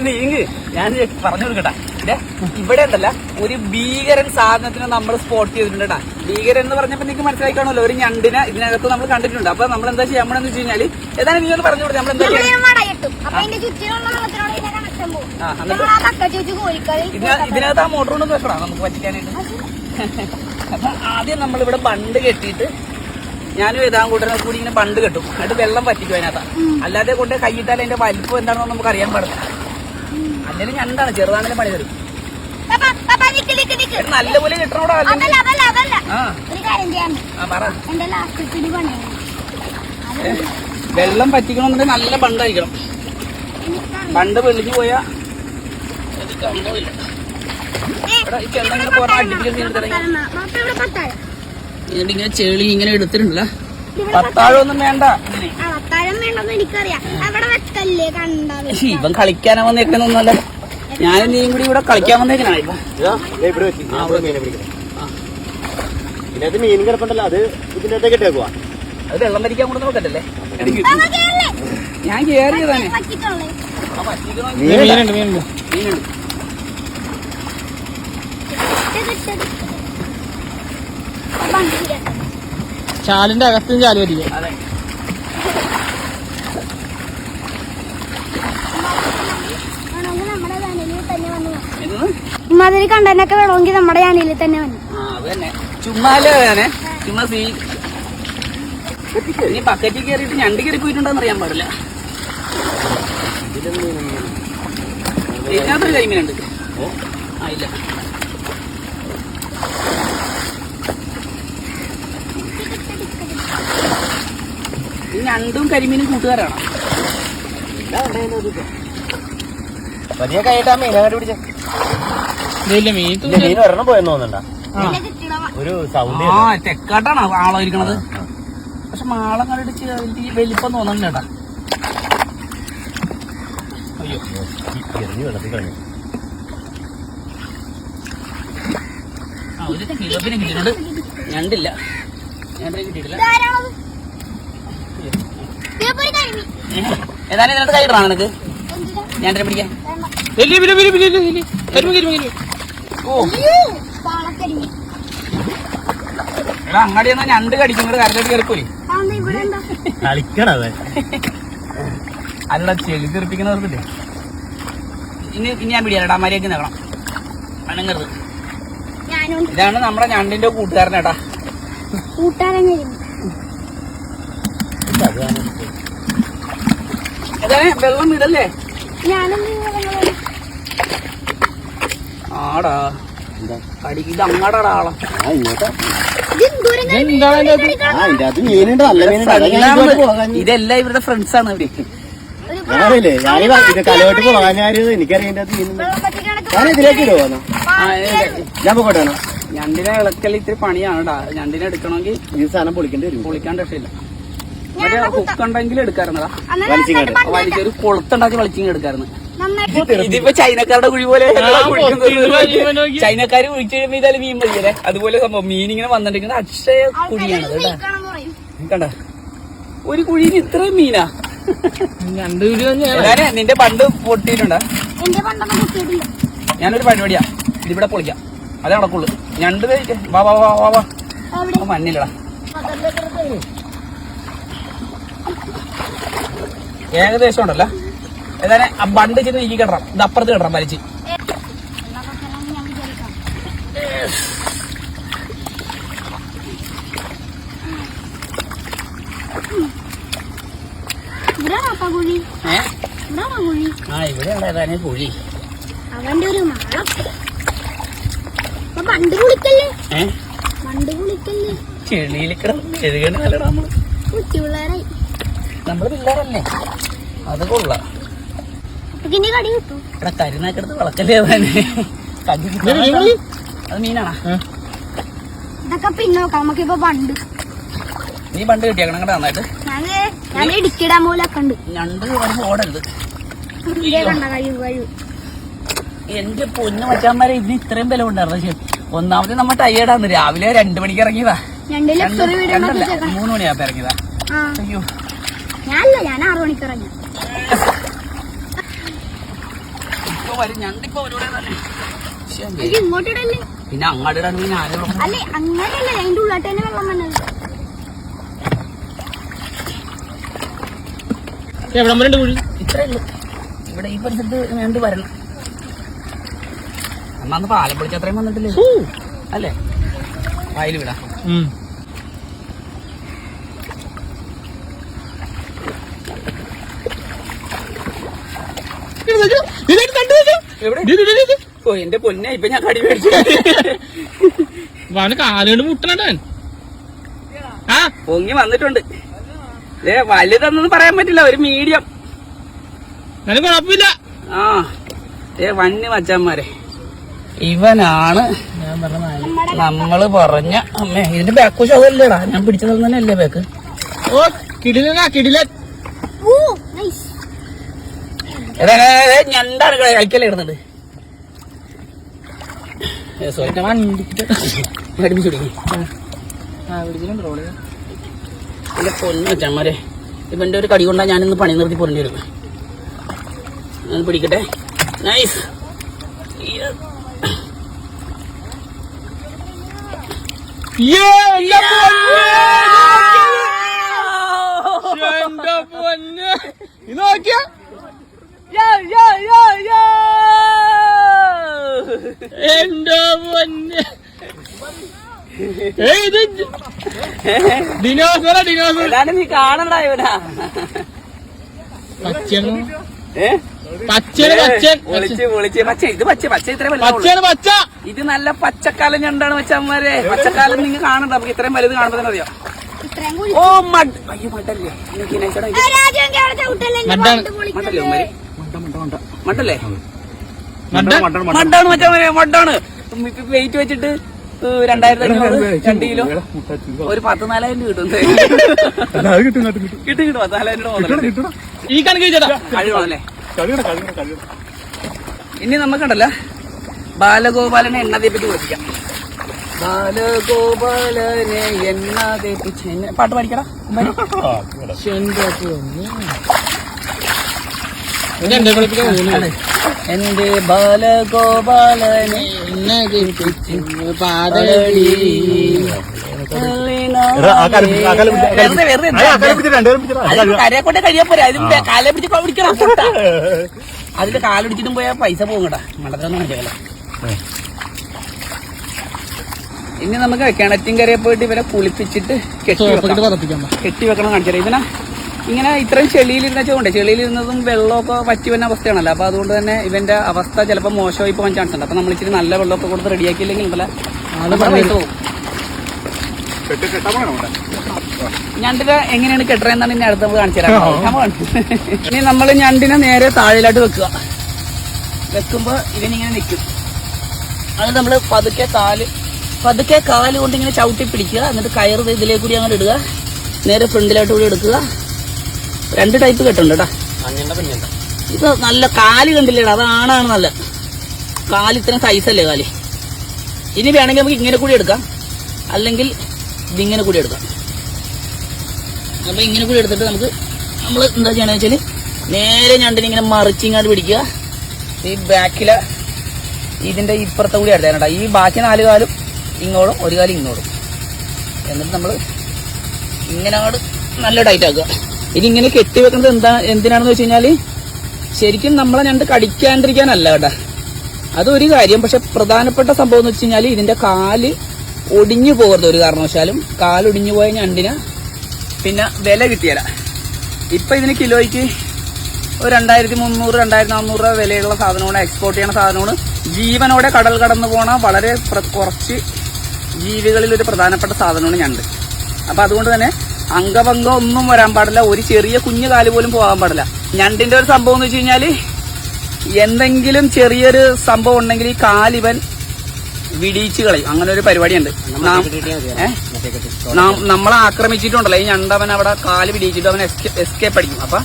നീങ്ങ് ഞാൻ പറഞ്ഞു കൊടുക്കട്ടാ. ഇവിടെ ഉണ്ടല്ല ഒരു ഭീകരൻ സാധനത്തിന് നമ്മൾ സ്പോട്ട് ചെയ്തിട്ടുണ്ട് കേട്ടാ. ഭീകരൻ എന്ന് പറഞ്ഞപ്പോ നിങ്ങൾക്ക് മനസ്സിലാക്കണമല്ലോ, ഒരു ഞണ്ടിനെ ഇതിനകത്ത് നമ്മൾ കണ്ടിട്ടുണ്ട്. അപ്പൊ നമ്മൾ എന്താ ചെയ്യാമെന്ന് വെച്ച് കഴിഞ്ഞാല് ഏതായാലും നീ ഒന്ന് പറഞ്ഞു കൊടുത്തത് നമ്മൾ എന്താ ഇതിനകത്ത് ആ മോട്ടർ കൊണ്ടൊന്നും വെക്കണോ നമുക്ക് പറ്റിക്കാനായിട്ട്. അപ്പൊ ആദ്യം നമ്മളിവിടെ ബണ്ട് കെട്ടിയിട്ട് ഞാനും ഏതാ കൂട്ടരെ കൂടി ഇങ്ങനെ ബണ്ട് കെട്ടും. എന്നിട്ട് വെള്ളം പറ്റിക്കും അതിനകത്ത്. അല്ലാതെ കൊണ്ട് കൈയിട്ടാൽ അതിന്റെ വലിപ്പം എന്താണെന്ന് നമുക്ക് അറിയാൻ പാടില്ല. അല്ലെങ്കിൽ ഞണ്ടാണ്, ചെറുതാണെങ്കിലും പണി തരും. നല്ലപോലെ കിട്ടണോടാ. വെള്ളം പറ്റിക്കണമെന്നുണ്ടെങ്കിൽ നല്ല ബണ്ടായിരിക്കണം. ബണ്ട് വെള്ളിഞ്ഞു പോയാ ഇങ്ങനെ ചെളി ഇങ്ങനെ എടുത്തിട്ടുണ്ടല്ലോ. പത്താഴൊന്നും വേണ്ട. ഇവൻ കളിക്കാനാ വന്നേക്കുന്നൊന്നല്ല, ഞാനും നീയും കൂടി ഇവിടെ കളിക്കാൻ വന്നേക്കണ. ഇപ്പൊ മീൻ കിടപ്പുണ്ടല്ലോ, അത് ഇതിനകത്തേക്ക് ഇട്ടേക്കുവാ. അത് വെള്ളം ഭരിക്കാൻ കൂടെ നോക്കട്ടല്ലേ. ഞാൻ കേറിയതാണ്. മീനുണ്ട് മീനുണ്ട്. ചാലിന്റെ അകത്തും ചാല് വരിക. ഇമാതിരി കണ്ടനൊക്കെ വേണമെങ്കിൽ നമ്മുടെ ചാനലിൽ തന്നെ വന്നു. ചുമ്മാലേ ചുമ്മാ ഇനി ബക്കറ്റിൽ കയറിയിട്ട് ഞണ്ട് കയറി പോയിട്ടുണ്ടോന്ന് അറിയാൻ പാടില്ല. ഇതിനകത്തൊരു കരിമീനുണ്ട്. ആ ഇല്ല, ഈ ഞണ്ടും കരിമീനും കൂട്ടുകാരാണോ? വലിയ കൈയിട്ടാ മീനങ്ങോട്ട് പിടിച്ച മീൻ ഒരെണ്ണം പോയെന്ന് തോന്നണ്ട. ഒരു സൗണ്ട് തെക്കാട്ടാണ് ആളോ ഇരിക്കണത്. പക്ഷെ മാളം കണ്ടിച്ച് അതിന്റെ വലിപ്പം തോന്നണില്ല ചേട്ടാ. അയ്യോ എറിഞ്ഞു വെള്ളത്തിൽ കളഞ്ഞു. ഒരു കിലോപ്പിനെ കിട്ടിയിട്ടുണ്ട്. ഞണ്ടില്ല, ഞണ്ടിനെ കിട്ടിയിട്ടില്ല. ഏതായാലും ഇതിനകത്ത് കൈ ഇടണം നിനക്ക് ഞണ്ടിനെ പിടിക്കാൻ. അങ്ങാടി എന്നാ ഞണ്ട് കടിക്കുന്നത് കരലോട്ട് കയറിപ്പോയി കളിക്കണത്. അല്ല ചെളി തെറിപ്പിക്കുന്നവർക്കില്ലേ. ഇനി ഞാൻ പിടിയാലടാ, മര്യാദക്ക് നേക്കണം അനങ്ങരുത്. ഇതാണ് നമ്മുടെ ഞണ്ടിന്റെ കൂട്ടുകാരനേട്ടാ. വെള്ളം ഇടല്ലേ ആടാ. ഇത് അങ്ങാടാടാ ആളാ. ഇതെല്ലാം ഇവരുടെ ഫ്രണ്ട്സ് ആണ്. ഇവിടെ കലോട്ട് പോകാനാര് എനിക്കറിയാം. ഇതിലേക്ക് ഇടുവോ? ഞാൻ പോകട്ടെ. ഞണ്ടിനെ ഇളക്കൽ ഇത്തിരി പണിയാണടാ. ഞണ്ടിനെ എടുക്കണമെങ്കിൽ ഈ സാധനം പൊളിക്കേണ്ടി വരും. പൊളിക്കാൻ രക്ഷയില്ല. മറ്റേ ഹുക്കുണ്ടെങ്കിൽ എടുക്കാറുന്നതാ. വലിച്ചൊരു കൊളുത്തുണ്ടാക്കി വലിച്ചിങ് എടുക്കാറുണ്ട്. ഇതിപ്പോ ചൈനക്കാരുടെ കുഴി പോലെ ചൈനക്കാര് കുഴിച്ചു കഴിയുമ്പോ ഇതായാലും മീൻ മതിയല്ലേ. അതുപോലെ സംഭവം മീനിങ്ങനെ വന്നിട്ടിരിക്കുന്നത് അക്ഷയ കുഴിയാണ് കേട്ടാ. കണ്ട ഒരു കുഴിയിൽ ഇത്രയും മീനാ. നിന്റെ പണ്ട് പൊട്ടിയിട്ടുണ്ടാ? ഞാനൊരു പരിപാടിയാ, ഇതിവിടെ പൊളിക്കാം. അതേ നടക്കുള്ളൂ. ഞണ്ട് വാ വാ വാ വാ വാ. മണ്ണില്ലടാ. ഏകദേശം ഉണ്ടല്ലോ. ഏതായാലും ആ ബണ്ട് ചെന്ന് നീക്കി കിടണം. ഇത് അപ്പുറത്ത് കിടണം വലിച്ച്. ആ ഇവിടെ ഉള്ളതാണ് കുഴി. അവന്റെ ഒരു മാളം പണ്ട് കുളിക്കല്ലേ, പണ്ട് കുളിക്കല്ലേ. ചെളിയിൽ ചെറുകണ്ട നല്ലടാ. നമ്മള് കുട്ടി പിള്ളേരായി, നമ്മള് പിള്ളേരല്ലേ. അത് കൊള്ളാം. കടി കിട്ടും. ഇവിടെ കരിനാക്കെടുത്ത് വളക്കല്ലേ. അത് മീനാണോ? ഇതൊക്കെ പിന്നെ നോക്കാം. നമുക്കിപ്പോ പണ്ട് നീ പണ്ട് കിട്ടിയാക്കണം കേട്ടോ നന്നായിട്ട്. ഞാൻ ഇടുക്കിടാൻ പോലൊക്കെ ഉണ്ട്. ഞണ്ട് ഓടരുത്. കഴിവ് എന്റെ പൊന്നു മച്ചാന്മാരെ, ഇതിന് ഇത്രയും വില ഉണ്ടായിരുന്നു. ഒന്നാമത് നമ്മ ടയേർഡാന്ന്. രാവിലെ 2 മണിക്ക് ഇറങ്ങിയതാ. 3 മണിയാകുമ്പോ ഇറങ്ങിയതാ. അയ്യോ ഞാനല്ല, ഞാൻ 6 മണിക്ക് ഇറങ്ങി. വരും. ഞണ്ടിപ്പോ ഒരുപാട് തന്നെ. എനിക്ക് ഇങ്ങോട്ടിടല്ലേ? പിന്നെ അങ്ങോട്ട് ഇടാണെങ്കിൽ ഞാനും അല്ലേ അങ്ങനെയല്ലേ, അതിന്റെ ഉള്ളിട്ട് തന്നെ വെള്ളം വന്നത്. എവിടെ വരെ കുഴി? ഇത്രേ ഉള്ളൂ. ഇവിടെ ഈ പരിസരത്ത് ഞണ്ട് വരണം. അന്ന് പാലം പൊളിച്ച് അത്രയും വന്നിട്ടില്ലേ അല്ലേ? വയല് വിടാ. ഓ എന്റെ പൊന്നെ, ഇപ്പൊ ഞാൻ കടി മേടിച്ചു. കാലുകൊണ്ട് മുട്ടണ പൊങ്ങി വന്നിട്ടുണ്ട്. വലുതെന്നൊന്നും പറയാൻ പറ്റില്ല, ഒരു മീഡിയം. കുഴപ്പമില്ല. ആ വന്യ മച്ചാന്മാരെ, ഇവനാണ് നമ്മള് പറഞ്ഞ അമ്മേ. ഇതിന്റെ ബാക്ക് ഷോല്ലടാ, ഞാൻ പിടിച്ചത് തന്നെയല്ലേ ബാക്ക്. ഓ കിടിലനാ കിടിലൻ. ഓ നൈസ്. ഞണ്ടാണ് കഴിക്കല്ലേ ഇടുന്നുണ്ട്. എന്റെ പൊന്നു വെച്ചാമാരെ, ഇവന്റെ ഒരു കടി കൊണ്ടാ ഞാനിന്ന് പണി നിർത്തി പോരേണ്ടി വരും. ഞാൻ പിടിക്കട്ടെ. നൈസ്. നോക്കിയ എന്റെ പൊന്നെ, ഡിനോസറ ഡിനോസർ. നീ കാണണ്ടാ ഇവനാ. പച്ചയാണ് പച്ച. ഇത് നല്ല പച്ചക്കാലം ഞണ്ടാണ് വെച്ചമാരെ. പച്ചക്കാലം നിങ്ങൾ കാണണ്ട, നമുക്ക് ഇത്രയും വലുത് കാണുമ്പോ തന്നെ അറിയാം. ഓ മഡ്, അയ്യോ മഡല്ലേ, മഡല്ലേ, മഡാണ് വെച്ചാൽ മഡാണ്. വെയിറ്റ് വെച്ചിട്ട് 2500 2 കിലോ ഒരു 14,000 കിട്ടും. കിട്ടും 14,000 ഈ കണക്ക് കഴിവാണല്ലേ. ഇനി നമുക്കുണ്ടല്ലോ ബാലഗോപാലനെ എണ്ണ തേപ്പിച്ച് ചോദിക്കാം. ബാലഗോപാലനെ എണ്ണ തേപ്പിച്ച് പാട്ട് പാടിക്കടാ. എന്റെ ബാലഗോപാലനെ എണ്ണ തേപ്പിച്ച് പാതളി. കരയെക്കൊണ്ട് കഴിയപ്പോരാ, അതിന് കാലെ പിടിച്ച് പിടിക്കണം. അതിന്റെ കാലൊടിച്ചിട്ടും പോയാൽ പൈസ പോകും കേട്ടാ. മണ്ടത്തൊന്നും മനസ്സിലാക്കല. ഇനി നമുക്ക് കിണറ്റിൻകരയെ പോയിട്ട് ഇവരെ കുളിപ്പിച്ചിട്ട് കെട്ടി വെക്കണം കാണിച്ചാൽ. ഇവനെ ഇങ്ങനെ ഇത്രയും ചെളിയിലിരുന്ന വെച്ചുകൊണ്ട്, ചെളിയിലിരുന്നതും വെള്ളമൊക്കെ പറ്റി വരുന്ന അവസ്ഥയാണല്ലോ. അപ്പൊ അതുകൊണ്ട് തന്നെ ഇവന്റെ അവസ്ഥ ചിലപ്പോൾ മോശമായി പോകാൻ ചാൻസ് ഉണ്ട്. അപ്പൊ നമ്മൾ ഇച്ചിരി നല്ല വെള്ളമൊക്കെ കൊടുത്ത് റെഡിയാക്കിയില്ലെങ്കിൽ ഉണ്ടല്ലോ പൈസ പോകും. ഞണ്ടിനെ എങ്ങനെയാണ് കെട്ടറെന്നാണ് ഇനി അടുത്ത് കാണിച്ചു തരാം. ഇനി നമ്മൾ ഞണ്ടിനെ നേരെ താഴെയിലോട്ട് വെക്കുക. വെക്കുമ്പോ ഇവനിങ്ങനെ നിൽക്കും. അത് നമ്മൾ പതുക്കെ കാല് കൊണ്ട് ഇങ്ങനെ ചവിട്ടി പിടിക്കുക. എന്നിട്ട് കയറ് ഇതിലേക്ക് കൂടി അങ്ങനെ ഇടുക. നേരെ ഫ്രണ്ടിലോട്ട് കൂടി എടുക്കുക. 2 ടൈപ്പ് കെട്ടുണ്ട് കേട്ടാ. ഇത് നല്ല കാല് കണ്ടില്ലേടാ, അതാണാണ് നല്ല കാല്. ഇത്രയും സൈസല്ലേ കാല്. ഇനി വേണമെങ്കിൽ നമുക്ക് ഇങ്ങനെ കൂടി എടുക്കാം, അല്ലെങ്കിൽ ഇതിങ്ങനെ കൂടി എടുക്കാം. അപ്പൊ ഇങ്ങനെ കൂടി എടുത്തിട്ട് നമ്മൾ എന്താ ചെയ്യണമെന്ന് വെച്ചാൽ നേരെ ഞണ്ടിനിങ്ങനെ മറിച്ചിങ്ങാട് പിടിക്കുക. ഈ ബാക്കിലെ ഇതിന്റെ ഇപ്പുറത്തെ കൂടി എടുത്തേനട്ടാ. ഈ ബാക്കി 4 കാലും ഇങ്ങോട്ടും 1 കാലും ഇങ്ങോട്ടും. എന്നിട്ട് നമ്മൾ ഇങ്ങനെ അങ്ങോട്ട് നല്ല ടൈറ്റ് ആക്കുക. ഇതിങ്ങനെ കെട്ടിവെക്കുന്നത് എന്തിനാണെന്ന് വെച്ച് കഴിഞ്ഞാൽ ശരിക്കും നമ്മളെ ഞണ്ട് കടിക്കാണ്ടിരിക്കാനല്ല കേട്ടാ, അതൊരു കാര്യം. പക്ഷെ പ്രധാനപ്പെട്ട സംഭവം എന്ന് വെച്ച് കഴിഞ്ഞാൽ ഇതിന്റെ കാല് ഒടിഞ്ഞു പോകരുത് ഒരു കാരണവശാലും. കാലൊടിഞ്ഞു പോയ ഞണ്ടിന് പിന്നെ വില കിട്ടിയല്ല. ഇപ്പൊ ഇതിന് കിലോയ്ക്ക് ഒരു 2300 2400 രൂപ വിലയുള്ള സാധനമാണ്. എക്സ്പോർട്ട് ചെയ്യണ സാധനമാണ്. ജീവനോടെ കടൽ കടന്നു പോണ വളരെ കുറച്ച് ജീവികളിൽ ഒരു പ്രധാനപ്പെട്ട സാധനമാണ് ഞണ്ട്. അപ്പൊ അതുകൊണ്ട് തന്നെ അംഗഭംഗം ഒന്നും വരാൻ പാടില്ല. ഒരു ചെറിയ കുഞ്ഞു കാല് പോലും പോകാൻ പാടില്ല. ഞണ്ടിന്റെ ഒരു സംഭവം എന്ന് വെച്ച് കഴിഞ്ഞാല് എന്തെങ്കിലും ചെറിയൊരു സംഭവം ഉണ്ടെങ്കിൽ ഈ കാലിവൻ വിടിയിച്ച് കളയും. അങ്ങനെ ഒരു പരിപാടിയുണ്ട്. നമ്മളെ ആക്രമിച്ചിട്ടുണ്ടല്ലോ ഈ ഞണ്ടവൻ അവിടെ കാല് പിടിച്ചിട്ട് അവൻ എസ്കേപ്പ് അടിക്കും. അപ്പൊ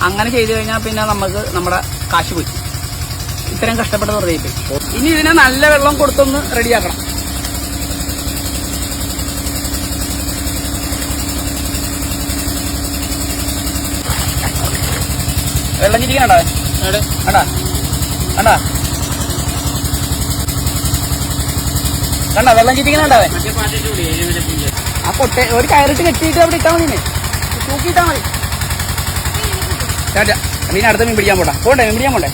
അങ്ങനെ ചെയ്തു കഴിഞ്ഞാൽ പിന്നെ നമുക്ക് നമ്മുടെ കാശ് പോയി. ഇത്രയും കഷ്ടപ്പെട്ട് വെറുതെ പോയി. ഇനി ഇതിനെ നല്ല വെള്ളം കൊടുത്തൊന്ന് റെഡിയാക്കണം. വെള്ളം ചിരിക്കണടാ. കണ്ടോ വെള്ളം ചീറ്റിക്കണുണ്ടാവേ ആ കൊട്ടെ ഒരു കയറിട്ട് കെട്ടിയിട്ട് അവിടെ ഇട്ടാ മതി തൂക്കിയിട്ടാ മതി. ചേട്ടാ മീൻ അടുത്ത മീൻ പിടിക്കാൻ പോട്ടെ മീൻ പിടിക്കാൻ പോട്ടെ